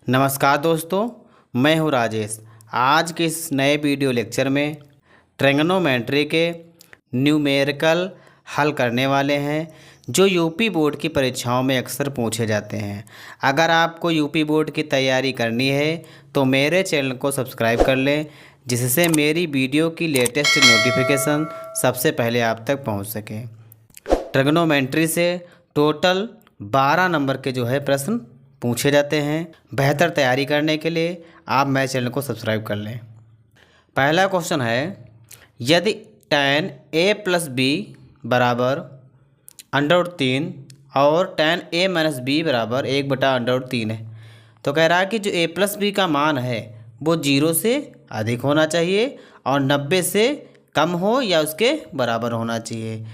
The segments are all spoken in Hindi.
नमस्कार दोस्तों, मैं हूं राजेश। आज के इस नए वीडियो लेक्चर में ट्रिग्नोमेट्री के न्यूमेरिकल हल करने वाले हैं जो यूपी बोर्ड की परीक्षाओं में अक्सर पूछे जाते हैं। अगर आपको यूपी बोर्ड की तैयारी करनी है तो मेरे चैनल को सब्सक्राइब कर लें, जिससे मेरी वीडियो की लेटेस्ट नोटिफिकेशन सबसे पहले आप तक पहुंच सके। ट्रिग्नोमेट्री से टोटल 12 नंबर के प्रश्न पूछे जाते हैं। बेहतर तैयारी करने के लिए आप मेरे चैनल को सब्सक्राइब कर लें। पहला क्वेश्चन है, यदि tan a प्लस बी बराबर √3 और tan a माइनस बी बराबर 1/√3 है, तो कह रहा है कि जो a प्लस बी का मान है वो 0 से अधिक होना चाहिए और 90 से कम हो या उसके बराबर होना चाहिए।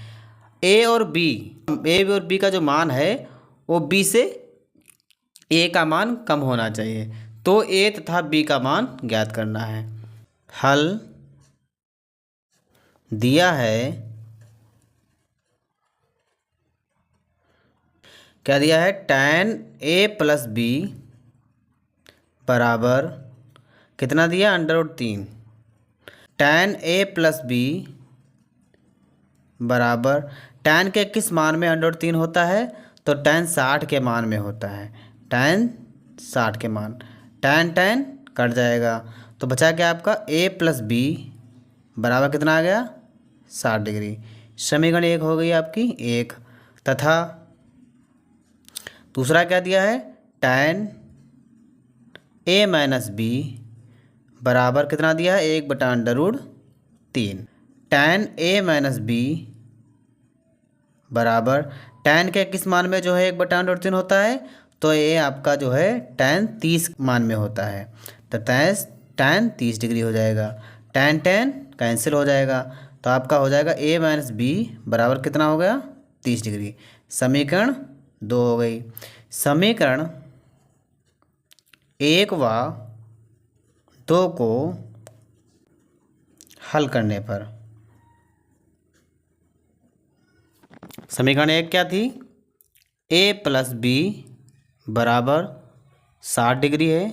a और b का जो मान है वो b से a का मान कम होना चाहिए, तो a तथा b का मान ज्ञात करना है। हल दिया है, क्या दिया है? tan a प्लस बी बराबर कितना दिया? √3। tan a प्लस बी बराबर tan के किस मान में √3 होता है? तो tan 60 के मान में होता है। tan 60 के मान, tan कट जाएगा तो बचा क्या आपका? a प्लस बी बराबर कितना आ गया? 60 डिग्री। समीकरण 1 हो गई आपकी 1। तथा दूसरा क्या दिया है? tan a माइनस बी बराबर कितना दिया है? 1/√3। tan a माइनस बी बराबर tan के किस मान में 1/√3 होता है? तो ये आपका tan 30 मान में होता है, तो tan 30 डिग्री हो जाएगा। tan कैंसिल हो जाएगा तो आपका हो जाएगा a माइनस बी बराबर कितना हो गया? 30 डिग्री। समीकरण 2 हो गई। समीकरण 1 व 2 को हल करने पर समीकरण 1 क्या थी? a प्लस बी बराबर 60 डिग्री है।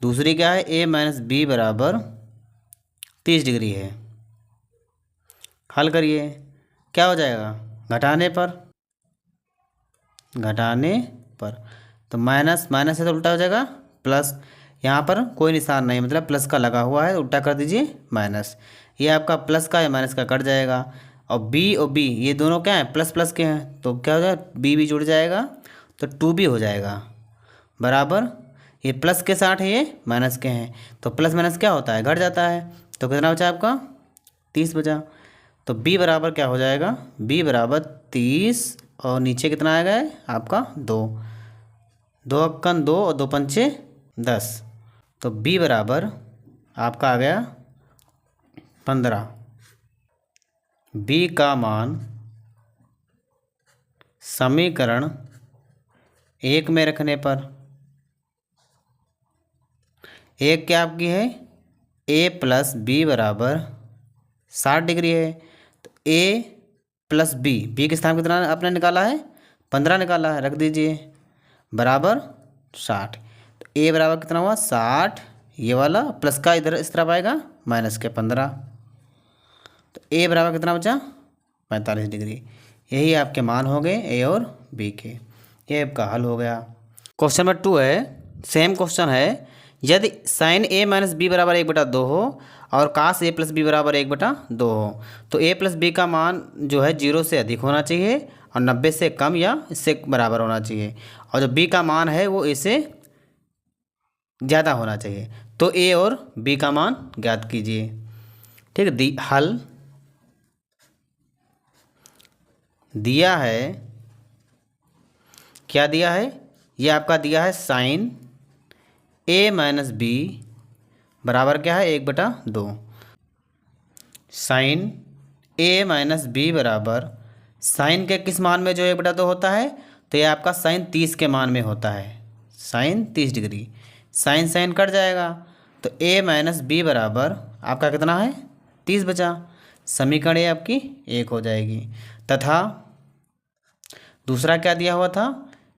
दूसरी क्या है? a माइनस बी बराबर 30 डिग्री है। हल करिए, क्या हो जाएगा? घटाने पर तो माइनस से तो उल्टा हो जाएगा प्लस। यहाँ पर कोई निशान नहीं, मतलब प्लस का लगा हुआ है, उल्टा कर दीजिए माइनस। ये आपका प्लस का या माइनस का कट जाएगा और b ये दोनों क्या है? प्लस के हैं, तो क्या हो जाएगा? b भी जुड़ जाएगा तो 2b हो जाएगा बराबर। ये प्लस के 60 है, ये माइनस के हैं, तो प्लस माइनस क्या होता है? घट जाता है। तो कितना बचा आपका? 30 बचा। तो b बराबर क्या हो जाएगा? b बराबर 30 और नीचे कितना आएगा आपका? 2 अक्कन 2 और 2 पंचे 10, तो b बराबर आपका आ गया 15। b का मान समीकरण 1 में रखने पर एक क्या आपकी है? a प्लस बी बराबर 60 डिग्री है, तो a प्लस बी के स्थान कितना आपने निकाला है? 15 निकाला है, रख दीजिए बराबर 60। तो a बराबर कितना हुआ? 60। ये वाला प्लस का इधर इस तरफ आएगा माइनस के 15, तो a बराबर कितना बचा? 45 डिग्री। यही आपके मान हो गए a और b के। ये आपका हल हो गया। क्वेश्चन नंबर 2 है, सेम क्वेश्चन है। यदि साइन a माइनस बी बराबर 1/2 हो और कास a प्लस बी बराबर 1/2 हो, तो a प्लस बी का मान 0 से अधिक होना चाहिए और 90 से कम या इससे बराबर होना चाहिए, और जो b का मान है वो a से ज़्यादा होना चाहिए। तो a और b का मान ज्ञात कीजिए। ठीक है, हल दिया है, क्या दिया है? ये आपका दिया है साइन a माइनस बी बराबर क्या है? 1/2। साइन a माइनस बी बराबर साइन के किस मान में 1/2 होता है? तो ये आपका साइन 30 के मान में होता है, साइन 30 डिग्री। साइन कट जाएगा तो a माइनस बी बराबर आपका कितना है? 30 बचा। समीकरण ये आपकी 1 हो जाएगी। तथा दूसरा क्या दिया हुआ था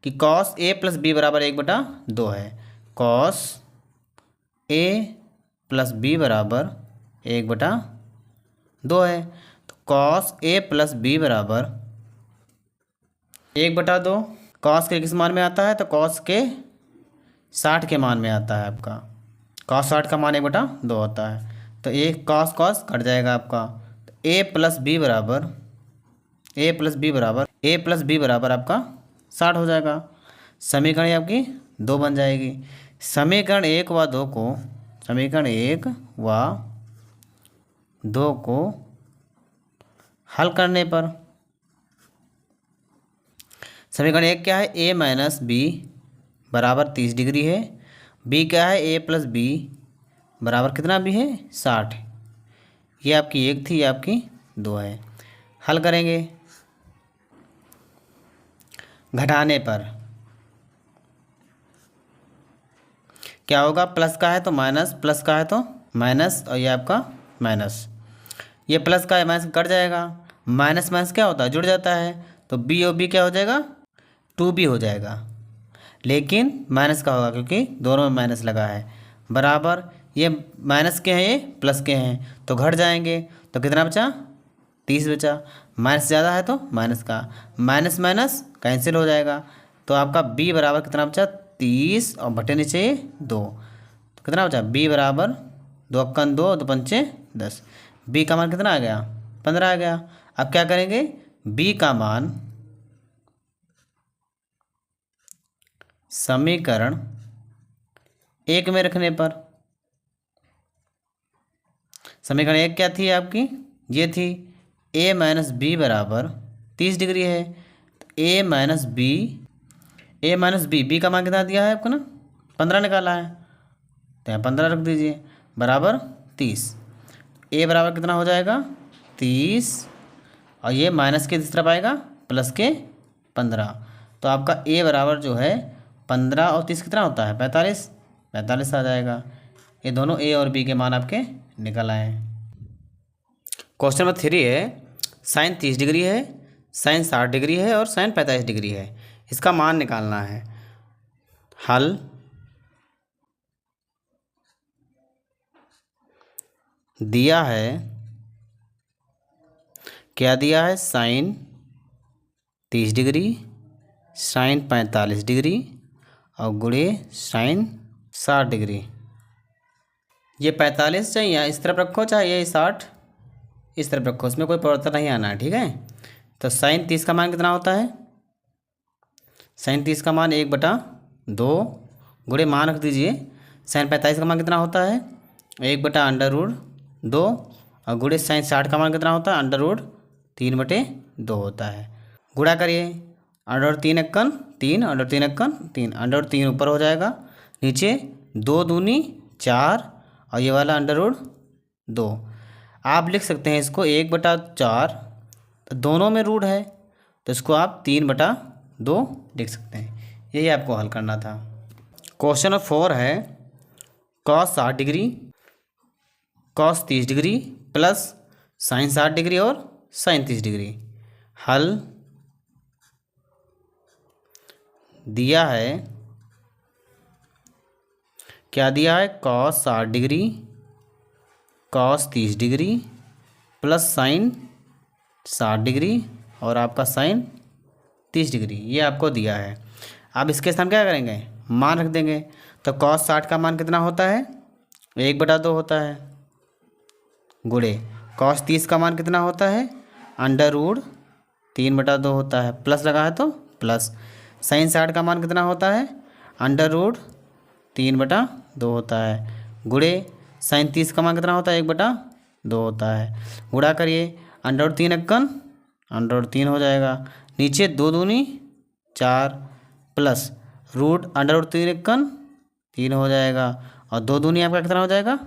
कि कॉस a प्लस बी बराबर 1/2 है, कॉस ए प्लस बी बराबर 1/2 है। तो कॉस ए प्लस बी बराबर 1/2। कॉस के किस मान में आता है? तो कॉस के 60 के मान में आता है आपका। कॉस 60 का मान 1/2 होता है। तो एक कॉस कॉस कट जाएगा आपका। तो ए प्लस बी बराबर आपका 60 हो जाएगा। समीकरण आपकी 2 बन जाएगी। समीकरण 1 व 2 को हल करने पर समीकरण 1 क्या है? a माइनस बी बराबर 30 डिग्री है। b क्या है? a प्लस बी बराबर कितना भी है? 60। ये आपकी 1 थी, ये आपकी 2 है। हल करेंगे। घटाने पर क्या होगा? प्लस का है तो माइनस, प्लस का है तो माइनस, और ये आपका माइनस। ये प्लस का है, माइनस कट जाएगा। माइनस माइनस क्या होता है? जुड़ जाता है। तो बी और बी क्या हो जाएगा? 2b हो जाएगा। लेकिन माइनस का होगा क्योंकि दोनों में माइनस लगा है। बराबर ये माइनस के हैं, ये प्लस के हैं, तो घट जाएंगे। तो कितना बचा? 30 बचा। माइनस ज़्यादा है तो माइनस का माइनस माइनस कैंसिल हो जाएगा। तो आपका b बराबर कितना बचा? 30 और बटे नीचे 2। तो कितना बचा? b बराबर 2 अक्कन 2 2 पंचे 10। b का मान कितना आ गया? 15 आ गया। अब क्या करेंगे? b का मान समीकरण 1 में रखने पर, समीकरण 1 क्या थी आपकी? ये थी a माइनस बी बराबर 30 डिग्री है। तो a माइनस बी, बी का मान कितना दिया है आपको ना? 15 निकाला है, तो यहाँ 15 रख दीजिए बराबर 30। a बराबर कितना हो जाएगा? 30, और ये माइनस के इस तरफ आएगा प्लस के 15। तो आपका a बराबर जो है 15 और 30 कितना होता है? 45 आ जाएगा। ये दोनों a और b के मान आपके निकल आए। क्वेश्चन नंबर 3 है, साइन 30 डिग्री है, साइन 60 डिग्री है और साइन 45 डिग्री है। इसका मान निकालना है। हल। दिया है, क्या दिया है? साइन 30 डिग्री, साइन 45 डिग्री और गुणे साइन 60 डिग्री। ये 45 चाहिए इस तरफ रखो, चाहे ये 60 इस तरफ रखो, इसमें कोई परिवर्तन नहीं आना है, ठीक है। तो साइन 30 का मान कितना होता है? साइन 30 का मान 1/2 गुणे मान रख दीजिए। साइन 45 का मान कितना होता है? 1/√2 और गुणे साइन 60 का मान कितना होता है? √3/2 होता है। गुणा करिए। √3 अक्कन 3, √3 अक्कन 3, √3 ऊपर हो जाएगा, नीचे 2 दूनी 4 और ये वाला √2। आप लिख सकते हैं इसको 1/4, तो दोनों में रूट है तो इसको आप 3/2 लिख सकते हैं। यही आपको हल करना था। क्वेश्चन नंबर 4 है, cos 60 degree, cos 30 degree plus sign 60 degree और साइन 30 डिग्री। हल। दिया है, क्या दिया है? Cos 60 degree, cos 30 degree plus sign 60 degree और आपका साइन 30 डिग्री, ये आपको दिया है। अब इसके साथ हम क्या करेंगे? मान रख देंगे। तो कॉस 60 का मान कितना होता है? 1/2 होता है, गुणे कॉस 30 का मान कितना होता है? √3/2 होता है, प्लस लगा है तो प्लस। साइन 60 का मान कितना होता है? √3/2 होता है, गुणे साइन 30 का मान कितना होता है? 1/2 होता है। गुणा करिए। √3 अक्कन √3 हो जाएगा, नीचे 2 दूनी 4 प्लस √3 अक्कन 3 हो जाएगा और 2 दूनी आपका कितना हो जाएगा?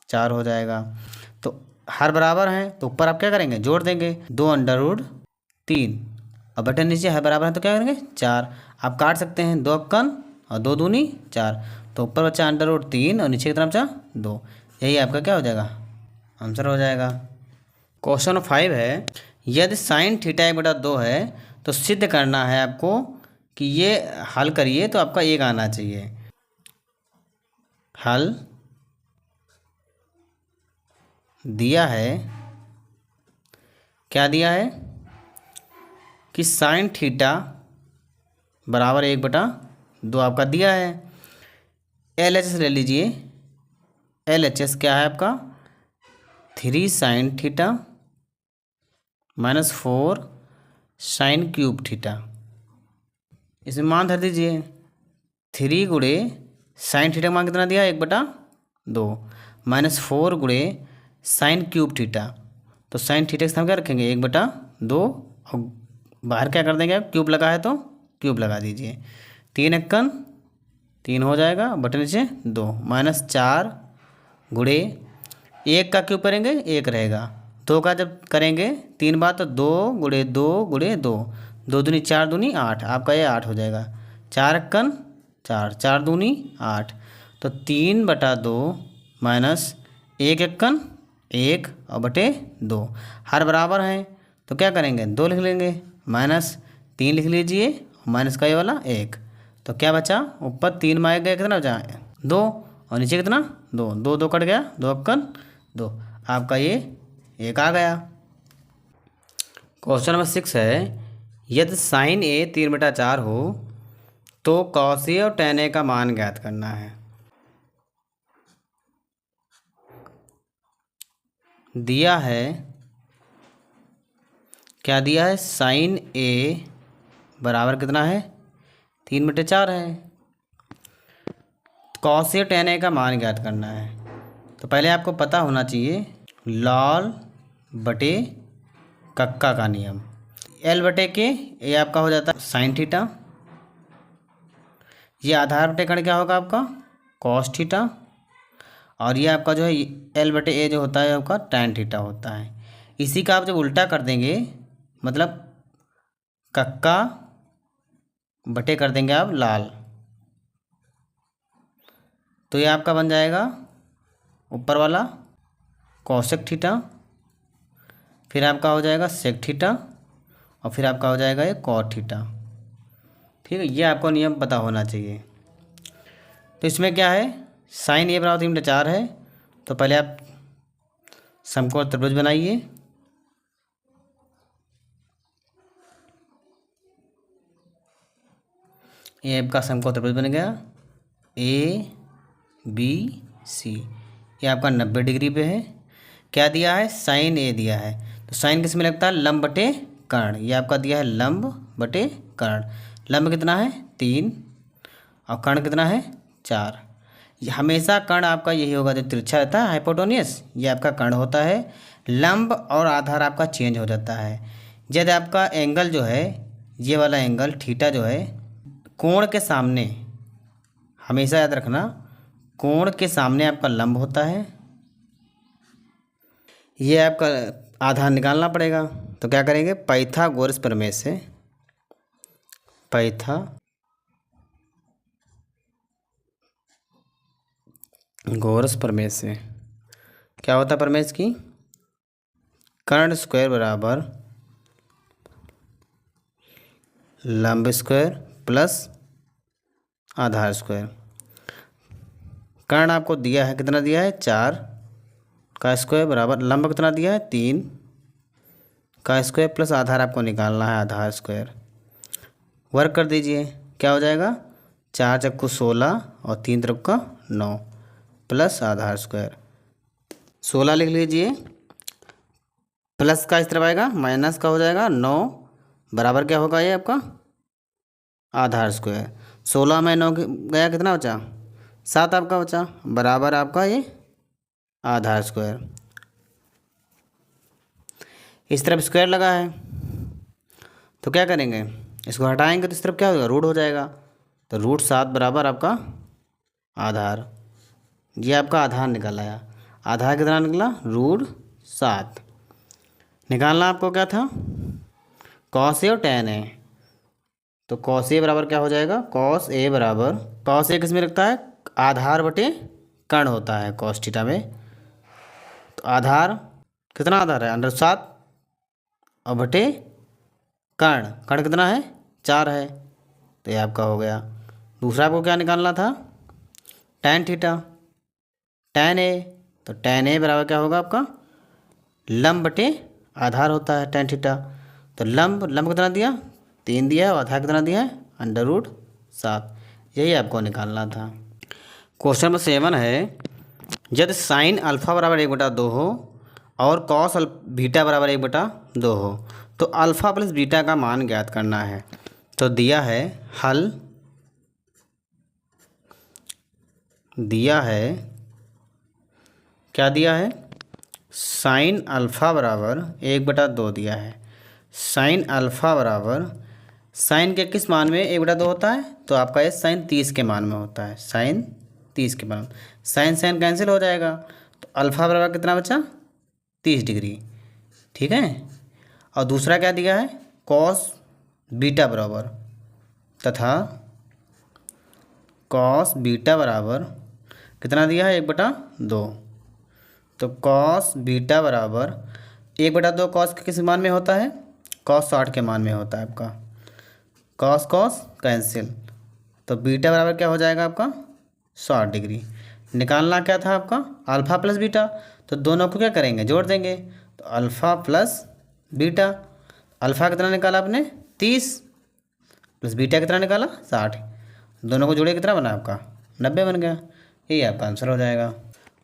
4 हो जाएगा। तो हर बराबर हैं तो ऊपर आप क्या करेंगे? जोड़ देंगे 2√3 और बटन नीचे हर बराबर है तो क्या करेंगे? 4। आप काट सकते हैं 2 अक्कन और 2 दूनी 4, तो ऊपर बचा √3 और नीचे की तरफ बचा 2। यही आपका क्या हो जाएगा? आंसर हो जाएगा। क्वेश्चन 5 है, यदि साइन थीटा 1/2 है तो सिद्ध करना है आपको कि ये हल करिए तो आपका 1 आना चाहिए। हल दिया है, क्या दिया है कि साइन थीटा बराबर 1/2 आपका दिया है। LHS ले लीजिए। LHS क्या है आपका 3 sine theta -4 sine cube theta. इसमें मान धर दीजिए 3 गुणे साइन थीटा का मान कितना दिया 1/2 -4 गुणे साइन क्यूब थीटा। तो साइन थीटा के स्थान क्या रखेंगे 1/2 और बाहर क्या कर देंगे क्यूब लगा है तो क्यूब लगा दीजिए। 3 एकन 3 हो जाएगा बटे नीचे 2 -4 गुणे 1 का क्यूब करेंगे 1 रहेगा। 2 का जब करेंगे 3 बार तो 2 गुणे 2 गुणे 2 2 दूनी 4 दूनी 8 आपका ये 8 हो जाएगा। 4 एकन 4 4 दूनी 8 तो 3/2 -1 एकन 1 और बटे 2 हर बराबर हैं तो क्या करेंगे 2 लिख लेंगे -3 लिख लीजिए माइनस का ये वाला 1 तो क्या बचा ऊपर 3 में गया कितना बचा 2 और नीचे कितना 2 2 2 कट गया 2 एकन 2 आपका ये 1 आ गया। क्वेश्चन नंबर 6 है यदि साइन ए 3/4 हो तो कॉस ए और tan ए का मान ज्ञात करना है। दिया है क्या दिया है साइन ए बराबर कितना है 3/4 है। कॉस ए tan ए का मान ज्ञात करना है तो पहले आपको पता होना चाहिए लॉल बटे कक्का का नियम। L बटे के ये आपका हो जाता है साइन थीटा, ये आधार बटे कण क्या होगा आपका कॉस थीटा और ये आपका जो है L बटे ए जो होता है आपका tan थीटा होता है। इसी का आप जब उल्टा कर देंगे मतलब कक्का बटे कर देंगे आप लाल तो ये आपका बन जाएगा ऊपर वाला कॉसेक थीटा, फिर आपका हो जाएगा सेक थीटा और फिर आपका हो जाएगा ये कॉट थीटा। ठीक है ये आपको नियम पता होना चाहिए। तो इसमें क्या है साइन ए बराबर 3/4 है तो पहले आप समकोण त्रिभुज बनाइए। ये आपका समकोण त्रिभुज बन गया ABC, ये आपका 90 डिग्री पे है। क्या दिया है साइन ए दिया है तो साइन किस में लगता है लंब बटे कर्ण, ये आपका दिया है लंब बटे कर्ण। लंब कितना है 3 और कर्ण कितना है 4। हमेशा कर्ण आपका यही होगा जो तिरछा रहता है हाइपोटेन्यूस ये आपका कर्ण होता है। लंब और आधार आपका चेंज हो जाता है। यदि आपका एंगल जो है ये वाला एंगल थीटा जो है कोण के सामने, हमेशा याद रखना कोण के सामने आपका लंब होता है, ये आपका आधार निकालना पड़ेगा। तो क्या करेंगे पाइथागोरस प्रमेय से, पाइथागोरस प्रमेय से क्या होता है प्रमेय की कर्ण स्क्वायर बराबर लंब स्क्वायर प्लस आधार स्क्वायर। कर्ण आपको दिया है कितना दिया है 4 का स्क्वायर बराबर लंब कितना दिया है 3 का स्क्वायर प्लस आधार आपको निकालना है आधार स्क्वायर। वर्क कर दीजिए क्या हो जाएगा 4 चक्कू 16 और 3 त्रिका 9 प्लस आधार स्क्वायर 16 लिख लीजिए प्लस का इस तरफ आएगा माइनस का हो जाएगा 9 बराबर क्या होगा ये आपका आधार स्क्वायर। 16 में 9 गया कितना बचा 7 आपका बचा बराबर आपका ये आधार स्क्वायर। इस तरफ स्क्वायर लगा है तो क्या करेंगे इसको हटाएंगे तो इस तरफ क्या होगा रूट हो जाएगा तो √7 बराबर आपका आधार। ये आपका आधार निकल आया। आधार कितना निकला √7। निकालना आपको क्या था कॉस ए और tan ए। तो कॉस ए बराबर क्या हो जाएगा कॉस ए बराबर कॉस ए किस में लगता है आधार बटे कर्ण होता है कॉस थीटा में। तो आधार कितना आधार है √7 और बटे कर्ण, कर्ण कितना है 4 है तो ये आपका हो गया। दूसरा आपको क्या निकालना था tan थीटा tan a, तो tan a बराबर क्या होगा आपका लंब बटे आधार होता है tan थीटा। तो लंब कितना दिया 3 दिया है और आधार कितना दिया है √7। यही आपको निकालना था। क्वेश्चन नंबर 7 है यदि साइन अल्फा बराबर 1/2 हो और कॉस बीटा बराबर 1/2 हो तो अल्फा प्लस बीटा का मान ज्ञात करना है। तो दिया है हल, दिया है क्या दिया है साइन अल्फा बराबर 1/2 दिया है। साइन अल्फा बराबर साइन के किस मान में 1/2 होता है, तो आपका ये साइन 30 के मान में होता है। साइन 30 के मान, साइन साइन कैंसिल हो जाएगा, तो अल्फा बराबर कितना बचा 30 डिग्री। ठीक है, और दूसरा क्या दिया है कॉस बीटा बराबर तथा कॉस बीटा बराबर कितना दिया है 1/2। तो कॉस बीटा बराबर 1/2 कॉस के किस मान में होता है कॉस 60 के मान में होता है आपका। कॉस कॉस कैंसिल, तो बीटा बराबर क्या हो जाएगा आपका 60 डिग्री। निकालना क्या था आपका अल्फ़ा प्लस बीटा, तो दोनों को क्या करेंगे जोड़ देंगे, तो अल्फ़ा प्लस बीटा। अल्फ़ा कितना निकाला आपने 30 प्लस बीटा कितना निकाला 60, दोनों को जोड़े कितना बना आपका 90 बन गया। यही आपका आंसर हो जाएगा।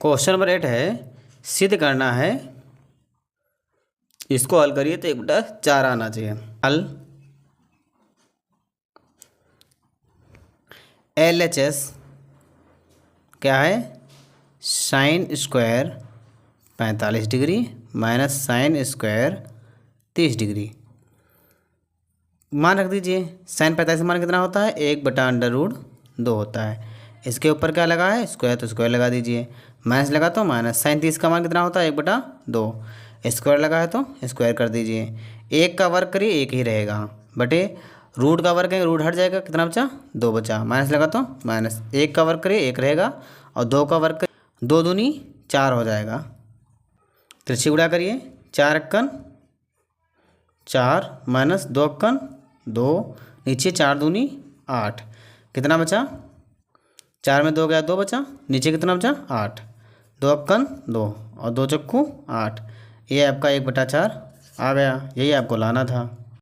क्वेश्चन नंबर 8 है सिद्ध करना है, इसको हल करिए तो 1/4 आना चाहिए। हल LHS क्या है sine square 45 degree minus sine square 30 degree. मान रख दीजिए साइन 45 मान कितना होता है 1/√2 होता है। इसके ऊपर क्या लगा है स्क्वायर, तो स्क्वायर लगा दीजिए, माइनस लगा तो माइनस। साइन 30 का मान कितना होता है 1/2, स्क्वायर लगा है तो स्क्वायर कर दीजिए। एक का वर्ग करिए एक ही रहेगा बटे रूट का वर्ग है रूट हट जाएगा, कितना बचा 2 बचा, माइनस लगा तो माइनस। एक का वर्ग करिए एक रहेगा और 2 का वर्ग करिए 2 दूनी 4 हो जाएगा। त्रिछी गुणा करिए 4 अक्कन 4 माइनस 2 अक्कन 2, नीचे 4 दूनी 8, कितना बचा 4 में 2 गया 2 बचा, नीचे कितना बचा 8, 2 अक्कन 2 और 2 चक्कू 8। ये आपका 1/4 आ गया। यही आपको लाना था।